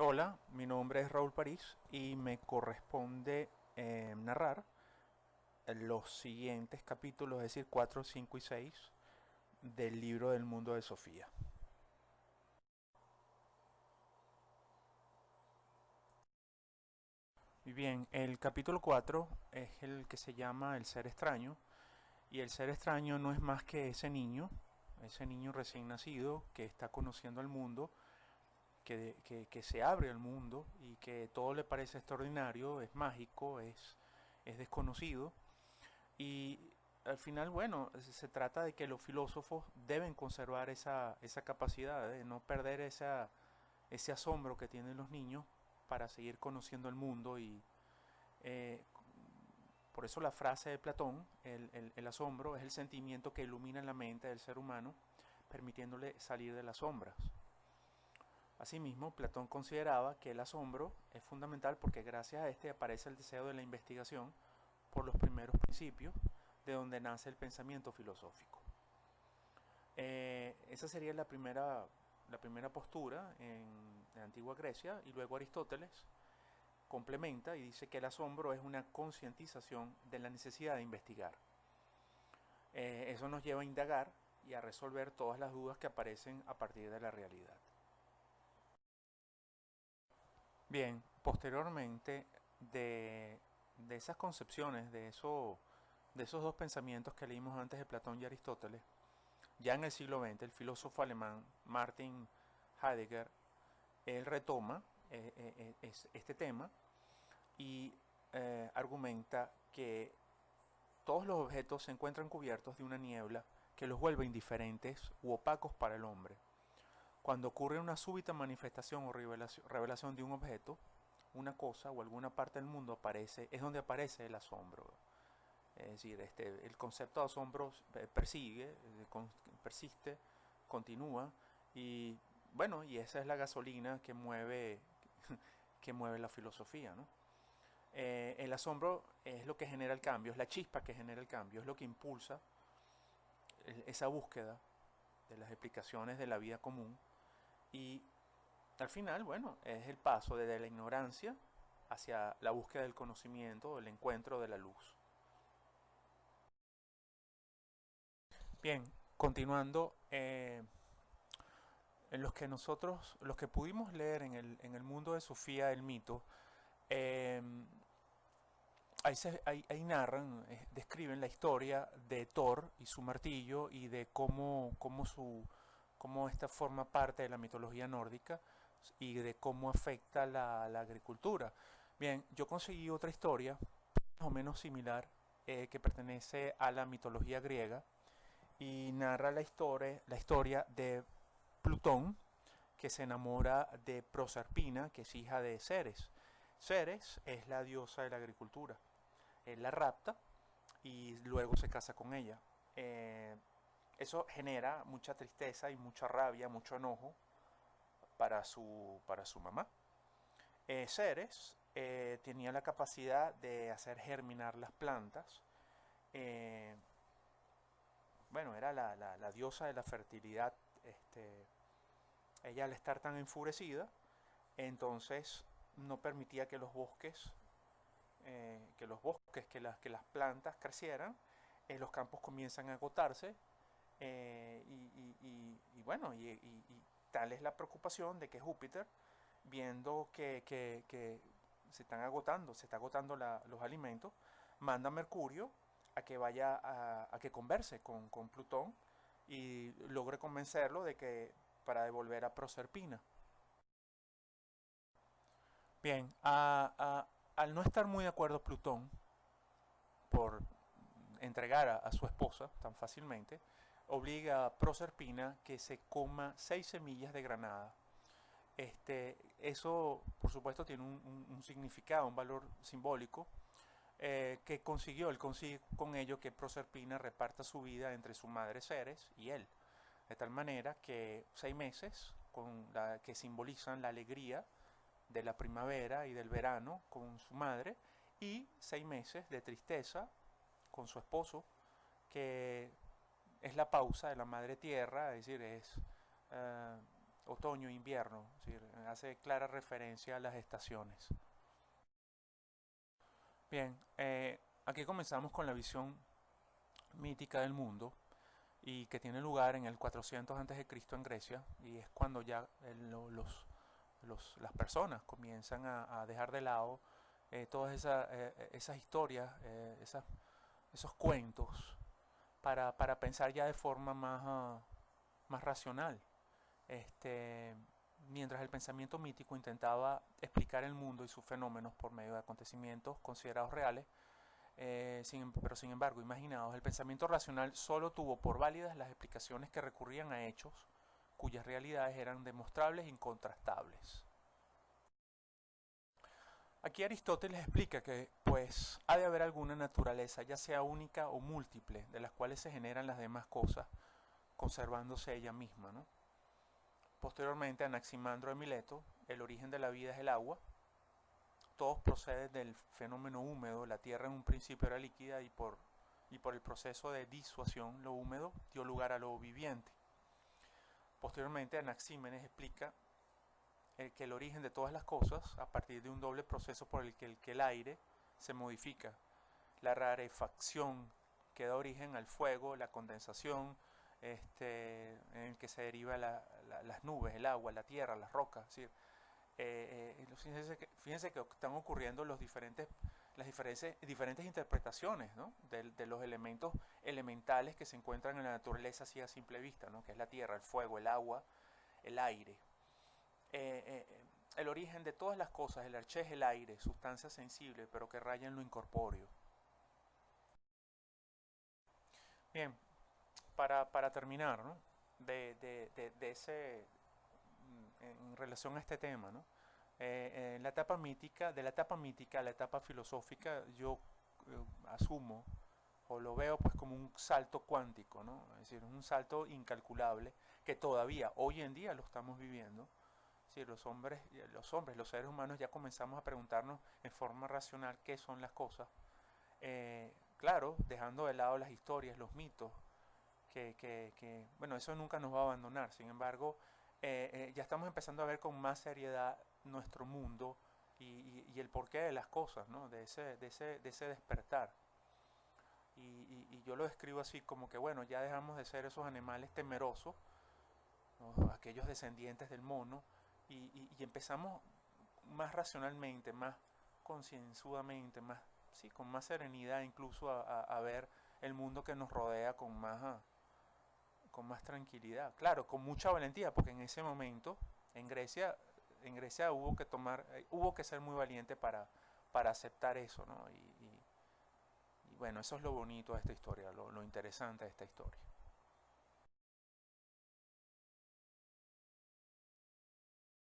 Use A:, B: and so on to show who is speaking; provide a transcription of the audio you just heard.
A: Hola, mi nombre es Raúl París y me corresponde narrar los siguientes capítulos, es decir, 4, 5 y 6 del libro del mundo de Sofía. Y bien, el capítulo 4 es el que se llama El ser extraño, y el ser extraño no es más que ese niño recién nacido que está conociendo el mundo, que se abre al mundo y que todo le parece extraordinario, es mágico, es desconocido. Y al final, bueno, se trata de que los filósofos deben conservar esa capacidad de no perder ese asombro que tienen los niños para seguir conociendo el mundo. Y eh, por eso la frase de Platón, el asombro es el sentimiento que ilumina la mente del ser humano, permitiéndole salir de las sombras. Asimismo, Platón consideraba que el asombro es fundamental porque gracias a este aparece el deseo de la investigación por los primeros principios de donde nace el pensamiento filosófico. Esa sería la primera postura en antigua Grecia, y luego Aristóteles complementa y dice que el asombro es una concientización de la necesidad de investigar. Eso nos lleva a indagar y a resolver todas las dudas que aparecen a partir de la realidad. Bien, posteriormente de esas concepciones, de esos dos pensamientos que leímos antes de Platón y Aristóteles, ya en el siglo XX, el filósofo alemán Martin Heidegger, él retoma este tema y argumenta que todos los objetos se encuentran cubiertos de una niebla que los vuelve indiferentes u opacos para el hombre. Cuando ocurre una súbita manifestación o revelación de un objeto, una cosa o alguna parte del mundo aparece, es donde aparece el asombro. Es decir, el concepto de asombro persiste, continúa, y bueno, y esa es la gasolina que mueve la filosofía, ¿no? El asombro es lo que genera el cambio, es la chispa que genera el cambio, es lo que impulsa esa búsqueda de las explicaciones de la vida común, y al final, bueno, es el paso desde la ignorancia hacia la búsqueda del conocimiento, el encuentro de la luz. Bien, continuando, en los que pudimos leer en el mundo de Sofía el mito, eh, ahí narran, describen la historia de Thor y su martillo y de cómo esta forma parte de la mitología nórdica y de cómo afecta la agricultura. Bien, yo conseguí otra historia más o menos similar, que pertenece a la mitología griega y narra la historia de Plutón, que se enamora de Proserpina, que es hija de Ceres. Ceres es la diosa de la agricultura. Él la rapta y luego se casa con ella. Eh, Eso genera mucha tristeza y mucha rabia, mucho enojo para su mamá. Ceres tenía la capacidad de hacer germinar las plantas. Eh, bueno, era la diosa de la fertilidad. Ella, al estar tan enfurecida, entonces no permitía que las plantas crecieran. Los campos comienzan a agotarse, y bueno, y tal es la preocupación de que Júpiter, viendo que se está agotando los alimentos, manda a Mercurio a que vaya a que converse con Plutón y logre convencerlo de que para devolver a Proserpina. Bien, al no estar muy de acuerdo Plutón por entregar a su esposa tan fácilmente, obliga a Proserpina que se coma 6 semillas de granada. Eso, por supuesto, tiene un significado, un valor simbólico, que consiguió. Él consigue con ello que Proserpina reparta su vida entre su madre Ceres y él, de tal manera que 6 meses que simbolizan la alegría de la primavera y del verano con su madre, y 6 meses de tristeza con su esposo, que es la pausa de la madre tierra, es decir, es otoño e invierno, es decir, hace clara referencia a las estaciones. Bien, aquí comenzamos con la visión mítica del mundo y que tiene lugar en el 400 a.C. en Grecia, y es cuando ya las personas comienzan a dejar de lado todas esas historias, esos cuentos, para pensar ya de forma más racional. Este, mientras el pensamiento mítico intentaba explicar el mundo y sus fenómenos por medio de acontecimientos considerados reales, pero sin embargo imaginados, el pensamiento racional solo tuvo por válidas las explicaciones que recurrían a hechos cuyas realidades eran demostrables e incontrastables. Aquí Aristóteles explica que pues ha de haber alguna naturaleza, ya sea única o múltiple, de las cuales se generan las demás cosas, conservándose ella misma, ¿no? Posteriormente, Anaximandro de Mileto, el origen de la vida es el agua. Todos proceden del fenómeno húmedo. La tierra en un principio era líquida y por el proceso de disuasión, lo húmedo dio lugar a lo viviente. Posteriormente, Anaxímenes explica que el origen de todas las cosas a partir de un doble proceso por el que el aire se modifica. La rarefacción que da origen al fuego, la condensación, en el que se deriva las nubes, el agua, la tierra, las rocas. Es decir, fíjense que están ocurriendo las diferentes interpretaciones, ¿no? de los elementos elementales que se encuentran en la naturaleza así a simple vista, ¿no? Que es la tierra, el fuego, el agua, el aire. El origen de todas las cosas, el arché es el aire, sustancia sensible, pero que raya en lo incorpóreo. Bien, para terminar, ¿no? de ese, en relación a este tema, ¿no? En la etapa mítica, de la etapa mítica a la etapa filosófica, yo asumo o lo veo pues como un salto cuántico, ¿no? Es decir, un salto incalculable que todavía hoy en día lo estamos viviendo. Es decir, los seres humanos ya comenzamos a preguntarnos en forma racional qué son las cosas. Claro, dejando de lado las historias, los mitos, bueno, eso nunca nos va a abandonar. Sin embargo, ya estamos empezando a ver con más seriedad nuestro mundo y el porqué de las cosas, ¿no? De ese despertar. Y yo lo describo así como que, bueno, ya dejamos de ser esos animales temerosos, ¿no? Aquellos descendientes del mono, y empezamos más racionalmente, más concienzudamente, sí, con más serenidad incluso a ver el mundo que nos rodea con más tranquilidad. Claro, con mucha valentía, porque en ese momento en Grecia, hubo que ser muy valiente para aceptar eso, ¿no? Y bueno, eso es lo bonito de esta historia, lo interesante de esta historia.